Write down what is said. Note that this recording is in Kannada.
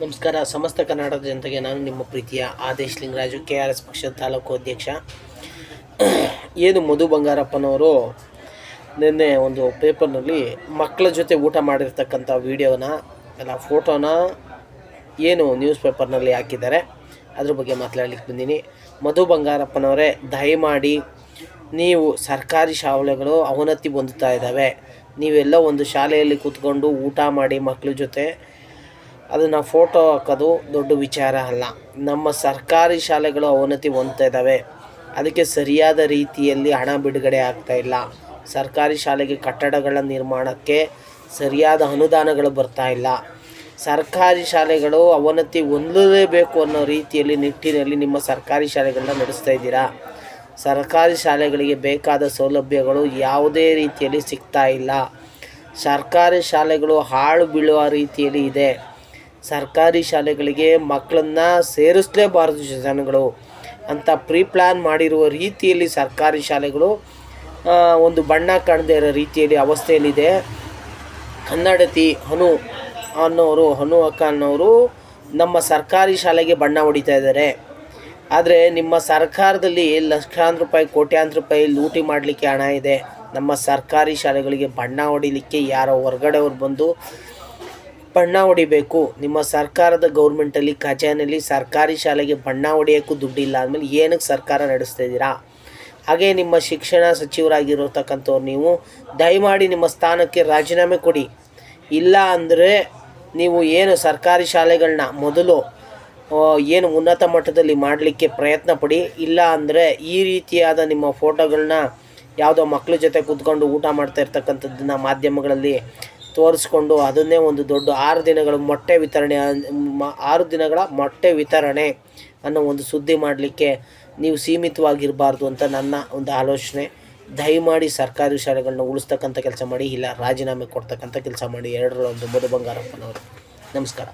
ನಮಸ್ಕಾರ. ಸಮಸ್ತ ಕರ್ನಾಟಕದ ಜನತೆಗೆ ನಾನು ನಿಮ್ಮ ಪ್ರೀತಿಯ ಆದೇಶ್ ಲಿಂಗರಾಜು, KRS ಪಕ್ಷದ ತಾಲೂಕು ಅಧ್ಯಕ್ಷ. ಏನು ಮಧು ಬಂಗಾರಪ್ಪನವರು ನಿನ್ನೆ ಒಂದು ಪೇಪರ್ನಲ್ಲಿ ಮಕ್ಕಳ ಜೊತೆ ಊಟ ಮಾಡಿರ್ತಕ್ಕಂಥ ವೀಡಿಯೋನ ಫೋಟೋನ ಏನು ನ್ಯೂಸ್ ಪೇಪರ್ನಲ್ಲಿ ಹಾಕಿದ್ದಾರೆ, ಅದ್ರ ಬಗ್ಗೆ ಮಾತಾಡಲಿಕ್ಕೆ ಬಂದೀನಿ. ಮಧು ಬಂಗಾರಪ್ಪನವರೇ, ದಯಮಾಡಿ ನೀವು ಸರ್ಕಾರಿ ಶಾಲೆಗಳು ಅವನತಿ ಹೊಂದುತ್ತಾ ಇದ್ದಾವೆ. ನೀವೆಲ್ಲ ಒಂದು ಶಾಲೆಯಲ್ಲಿ ಕೂತ್ಕೊಂಡು ಊಟ ಮಾಡಿ ಮಕ್ಕಳ ಜೊತೆ ಅದನ್ನು ಫೋಟೋ ಹಾಕೋದು ದೊಡ್ಡ ವಿಚಾರ ಅಲ್ಲ. ನಮ್ಮ ಸರ್ಕಾರಿ ಶಾಲೆಗಳು ಅವನತಿ ಹೊಂದ್ತಾ ಇದ್ದಾವೆ. ಅದಕ್ಕೆ ಸರಿಯಾದ ರೀತಿಯಲ್ಲಿ ಹಣ ಬಿಡುಗಡೆ ಆಗ್ತಾಯಿಲ್ಲ. ಸರ್ಕಾರಿ ಶಾಲೆಗೆ ಕಟ್ಟಡಗಳ ನಿರ್ಮಾಣಕ್ಕೆ ಸರಿಯಾದ ಅನುದಾನಗಳು ಬರ್ತಾ ಇಲ್ಲ. ಸರ್ಕಾರಿ ಶಾಲೆಗಳು ಅವನತಿ ಹೊಂದಲೇಬೇಕು ಅನ್ನೋ ರೀತಿಯಲ್ಲಿ ನಿಟ್ಟಿನಲ್ಲಿ ನಿಮ್ಮ ಸರ್ಕಾರಿ ಶಾಲೆಗಳನ್ನ ನಡೆಸ್ತಾ ಇದ್ದೀರಾ. ಸರ್ಕಾರಿ ಶಾಲೆಗಳಿಗೆ ಬೇಕಾದ ಸೌಲಭ್ಯಗಳು ಯಾವುದೇ ರೀತಿಯಲ್ಲಿ ಸಿಗ್ತಾ ಇಲ್ಲ. ಸರ್ಕಾರಿ ಶಾಲೆಗಳು ಹಾಳು ಬೀಳುವ ರೀತಿಯಲ್ಲಿ ಇದೆ. ಸರ್ಕಾರಿ ಶಾಲೆಗಳಿಗೆ ಮಕ್ಕಳನ್ನು ಸೇರಿಸಲೇಬಾರದು ಜನಗಳು ಅಂತ ಪ್ಲಾನ್ ಮಾಡಿರುವ ರೀತಿಯಲ್ಲಿ ಸರ್ಕಾರಿ ಶಾಲೆಗಳು ಒಂದು ಬಣ್ಣ ಕಾಣದೇ ಇರೋ ರೀತಿಯಲ್ಲಿ ಅವಸ್ಥೆಯಲ್ಲಿದೆ. ಕನ್ನಡತಿ ಹನು ಅಕ್ಕ ಅನ್ನೋರು ನಮ್ಮ ಸರ್ಕಾರಿ ಶಾಲೆಗೆ ಬಣ್ಣ ಹೊಡಿತಾ ಇದ್ದಾರೆ. ಆದರೆ ನಿಮ್ಮ ಸರ್ಕಾರದಲ್ಲಿ ಲಕ್ಷಾಂತರ ರೂಪಾಯಿ, ಕೋಟ್ಯಾಂತರ ರೂಪಾಯಿ ಲೂಟಿ ಮಾಡಲಿಕ್ಕೆ ಹಣ ಇದೆ. ನಮ್ಮ ಸರ್ಕಾರಿ ಶಾಲೆಗಳಿಗೆ ಬಣ್ಣ ಹೊಡಿಲಿಕ್ಕೆ ಯಾರೋ ಹೊರಗಡೆಯವ್ರು ಬಂದು ಬಣ್ಣ ಹೊಡಿಬೇಕು. ನಿಮ್ಮ ಸರ್ಕಾರದ ಗೌರ್ಮೆಂಟಲ್ಲಿ ಖಜಾನೆಯಲ್ಲಿ ಸರ್ಕಾರಿ ಶಾಲೆಗೆ ಬಣ್ಣ ಹೊಡೆಯೋಕ್ಕೂ ದುಡ್ಡಿಲ್ಲ ಅಂದಮೇಲೆ ಏನಕ್ಕೆ ಸರ್ಕಾರ ನಡೆಸ್ತಾ ಇದ್ದೀರಾ? ಹಾಗೆ ನಿಮ್ಮ ಶಿಕ್ಷಣ ಸಚಿವರಾಗಿರತಕ್ಕಂಥವ್ರು ನೀವು ದಯಮಾಡಿ ನಿಮ್ಮ ಸ್ಥಾನಕ್ಕೆ ರಾಜೀನಾಮೆ ಕೊಡಿ. ಇಲ್ಲ ಅಂದರೆ ನೀವು ಏನು ಸರ್ಕಾರಿ ಶಾಲೆಗಳನ್ನ ಮೊದಲು ಏನು ಉನ್ನತ ಮಟ್ಟದಲ್ಲಿ ಮಾಡಲಿಕ್ಕೆ ಪ್ರಯತ್ನ ಪಡಿ. ಇಲ್ಲ ಅಂದರೆ ಈ ರೀತಿಯಾದ ನಿಮ್ಮ ಫೋಟೋಗಳನ್ನ ಯಾವುದೋ ಮಕ್ಕಳ ಜೊತೆ ಕೂತ್ಕೊಂಡು ಊಟ ಮಾಡ್ತಾ ಇರ್ತಕ್ಕಂಥದ್ದನ್ನು ಮಾಧ್ಯಮಗಳಲ್ಲಿ ತೋರಿಸ್ಕೊಂಡು ಅದನ್ನೇ ಒಂದು ದೊಡ್ಡ 6 ದಿನಗಳ ಮೊಟ್ಟೆ ವಿತರಣೆ ಅನ್ನೋ ಒಂದು ಸುದ್ದಿ ಮಾಡಲಿಕ್ಕೆ ನೀವು ಸೀಮಿತವಾಗಿರಬಾರ್ದು ಅಂತ ನನ್ನ ಒಂದು ಆಲೋಚನೆ. ದಯಮಾಡಿ ಸರ್ಕಾರಿ ಶಾಲೆಗಳನ್ನ ಉಳಿಸ್ತಕ್ಕಂಥ ಕೆಲಸ ಮಾಡಿ, ಇಲ್ಲ ರಾಜೀನಾಮೆ ಕೊಡ್ತಕ್ಕಂಥ ಕೆಲಸ ಮಾಡಿ. ಎರಡರಲ್ಲೊಂದು. ಮಧು ಬಂಗಾರಪ್ಪನವರು. ನಮಸ್ಕಾರ.